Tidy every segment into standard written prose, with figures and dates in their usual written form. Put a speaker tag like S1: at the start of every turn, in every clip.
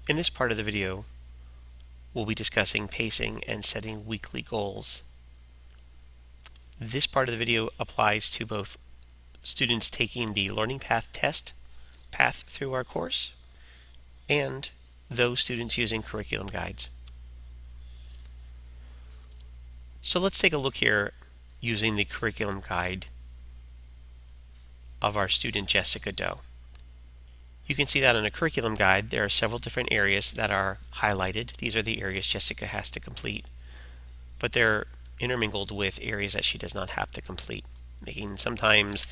S1: In this part of the video, we'll be discussing pacing and setting weekly goals. This part of the video applies to both students taking the Learning Path test path through our course and those students using curriculum guides. So let's take a look here using the curriculum guide of our student Jessica Doe. You can see that in a curriculum guide there are several different areas that are highlighted. These are the areas Jessica has to complete, but they're intermingled with areas that she does not have to complete, making sometimes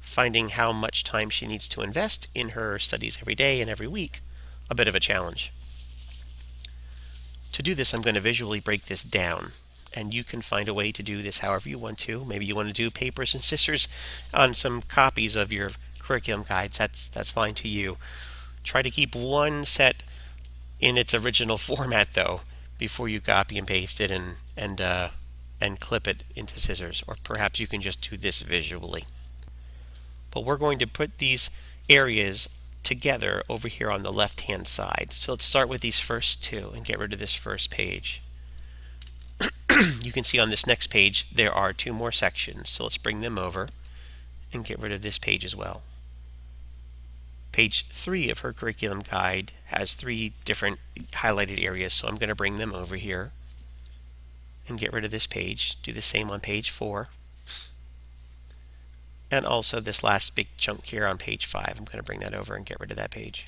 S1: finding how much time she needs to invest in her studies every day and every week a bit of a challenge. To do this, I'm going to visually break this down, and you can find a way to do this however you want to. Maybe you want to do papers and scissors on some copies of your curriculum guides. That's fine to you. Try to keep one set in its original format though before you copy and paste it and clip it into scissors, or perhaps you can just do this visually. But we're going to put these areas together over here on the left hand side. So let's start with these first two and get rid of this first page. You can see on this next page there are two more sections, so let's bring them over and get rid of this page as well. Page 3 of her curriculum guide has 3 different highlighted areas, so I'm going to bring them over here and get rid of this page. Do the same on page 4. And also this last big chunk here on page 5. I'm going to bring that over and get rid of that page.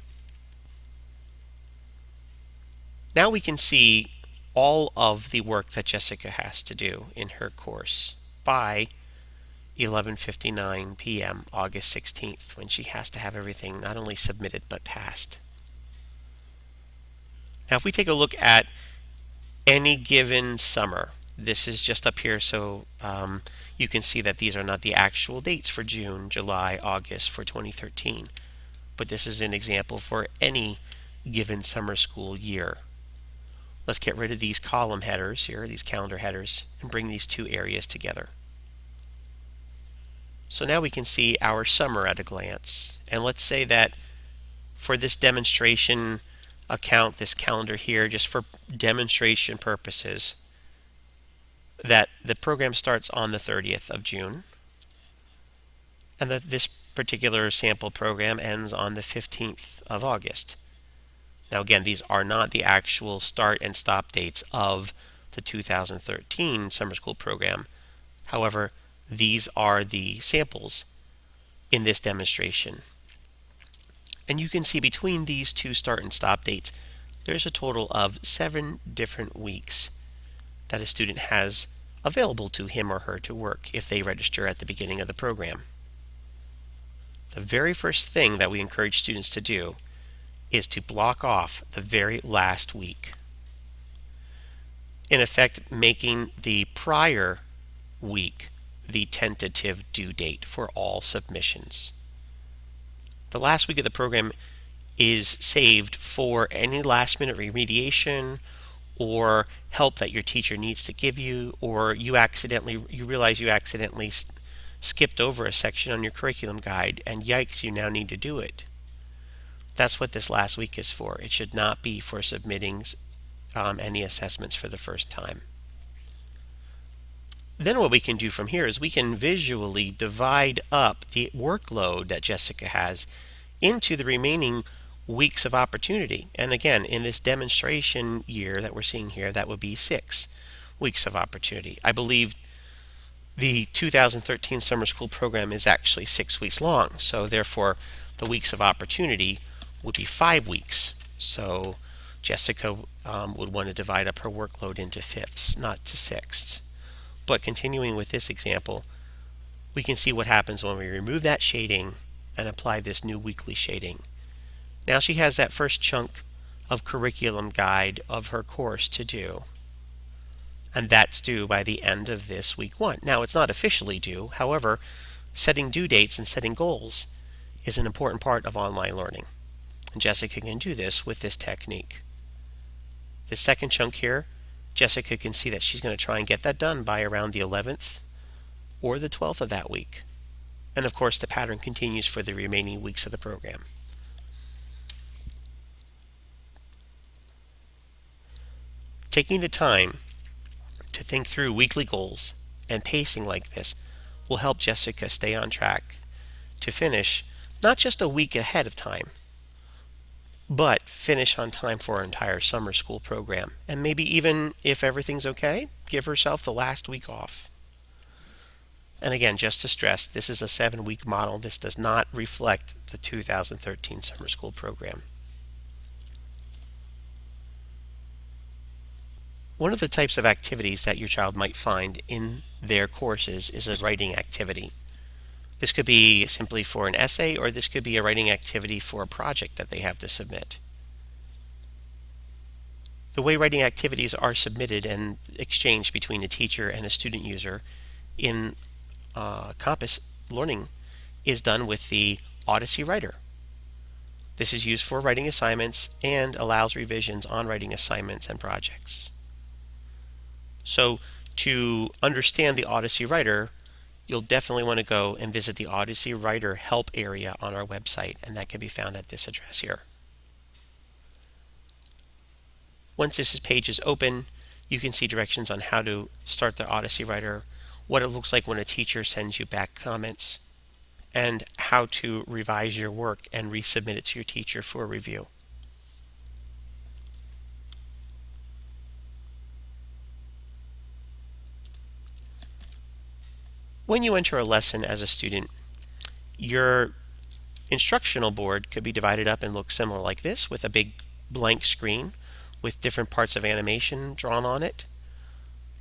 S1: Now we can see all of the work that Jessica has to do in her course by 11:59 p.m. August 16th, when she has to have everything not only submitted but passed. Now if we take a look at any given summer, this is just up here so you can see that these are not the actual dates for June, July, August for 2013, but this is an example for any given summer school year. Let's get rid of these column headers here, these calendar headers, and bring these two areas together. So now we can see our summer at a glance. And let's say that for this demonstration account, this calendar here, just for demonstration purposes, that the program starts on the 30th of June, and that this particular sample program ends on the 15th of August. Now again, these are not the actual start and stop dates of the 2013 summer school program. However, these are the samples in this demonstration. And you can see between these two start and stop dates, there's a total of 7 different weeks that a student has available to him or her to work if they register at the beginning of the program. The very first thing that we encourage students to do is to block off the very last week, in effect making the prior week the tentative due date for all submissions. The last week of the program is saved for any last minute remediation or help that your teacher needs to give you, or you realize you accidentally skipped over a section on your curriculum guide and yikes, you now need to do it. That's what this last week is for. It should not be for submitting any assessments for the first time. Then what we can do from here is we can visually divide up the workload that Jessica has into the remaining weeks of opportunity. And again, in this demonstration year that we're seeing here, that would be 6 weeks of opportunity. I believe the 2013 summer school program is actually 6 weeks long, so therefore the weeks of opportunity would be 5 weeks. So Jessica would want to divide up her workload into fifths, not to sixths. But continuing with this example, we can see what happens when we remove that shading and apply this new weekly shading. Now she has that first chunk of curriculum guide of her course to do, and that's due by the end of this week 1. Now it's not officially due, however, setting due dates and setting goals is an important part of online learning, and Jessica can do this with this technique. The second chunk here, Jessica can see that she's going to try and get that done by around the 11th or the 12th of that week. And of course the pattern continues for the remaining weeks of the program. Taking the time to think through weekly goals and pacing like this will help Jessica stay on track to finish not just a week ahead of time, but finish on time for our entire summer school program. And maybe even, if everything's okay, give herself the last week off. And again, just to stress, this is a 7-week model. This does not reflect the 2013 summer school program. One of the types of activities that your child might find in their courses is a writing activity. This could be simply for an essay, or this could be a writing activity for a project that they have to submit. The way writing activities are submitted and exchanged between a teacher and a student user in Compass Learning is done with the Odyssey Writer. This is used for writing assignments and allows revisions on writing assignments and projects. So to understand the Odyssey Writer, you'll definitely want to go and visit the Odyssey Writer help area on our website, and that can be found at this address here. Once this page is open, you can see directions on how to start the Odyssey Writer, what it looks like when a teacher sends you back comments, and how to revise your work and resubmit it to your teacher for review. When you enter a lesson as a student, your instructional board could be divided up and look similar like this, with a big blank screen with different parts of animation drawn on it,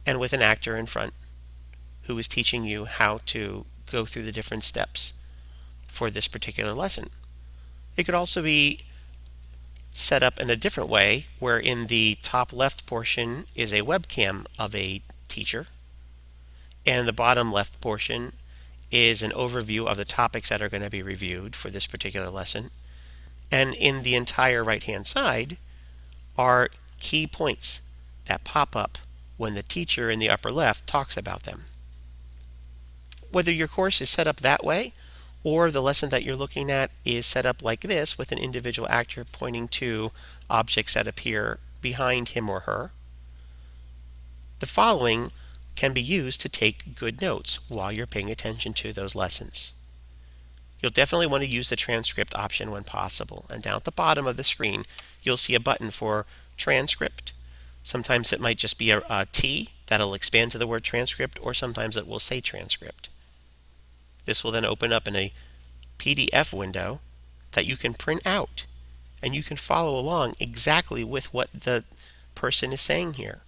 S1: and with an actor in front who is teaching you how to go through the different steps for this particular lesson. It could also be set up in a different way, where in the top left portion is a webcam of a teacher, and the bottom left portion is an overview of the topics that are going to be reviewed for this particular lesson. And in the entire right-hand side are key points that pop up when the teacher in the upper left talks about them. Whether your course is set up that way, or the lesson that you're looking at is set up like this with an individual actor pointing to objects that appear behind him or her, the following can be used to take good notes while you're paying attention to those lessons. You'll definitely want to use the transcript option when possible, and down at the bottom of the screen you'll see a button for transcript. Sometimes it might just be a T that'll expand to the word transcript, or sometimes it will say transcript. This will then open up in a PDF window that you can print out, and you can follow along exactly with what the person is saying here.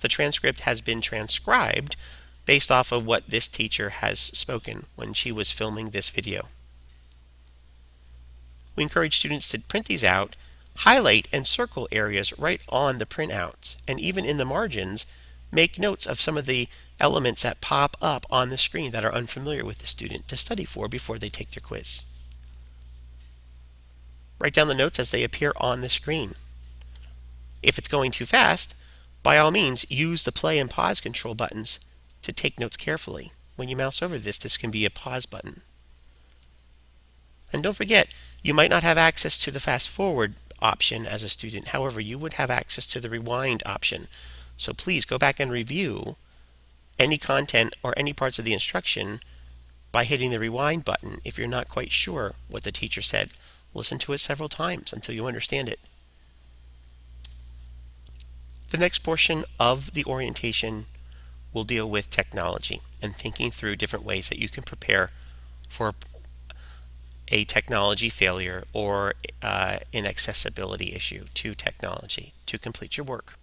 S1: The transcript has been transcribed based off of what this teacher has spoken when she was filming this video. We encourage students to print these out, highlight and circle areas right on the printouts, and even in the margins, make notes of some of the elements that pop up on the screen that are unfamiliar with the student to study for before they take their quiz. Write down the notes as they appear on the screen. If it's going too fast, by all means, use the play and pause control buttons to take notes carefully. When you mouse over this, this can be a pause button. And don't forget, you might not have access to the fast forward option as a student. However, you would have access to the rewind option. So please go back and review any content or any parts of the instruction by hitting the rewind button if you're not quite sure what the teacher said. Listen to it several times until you understand it. The next portion of the orientation will deal with technology and thinking through different ways that you can prepare for a technology failure or an accessibility issue to technology to complete your work.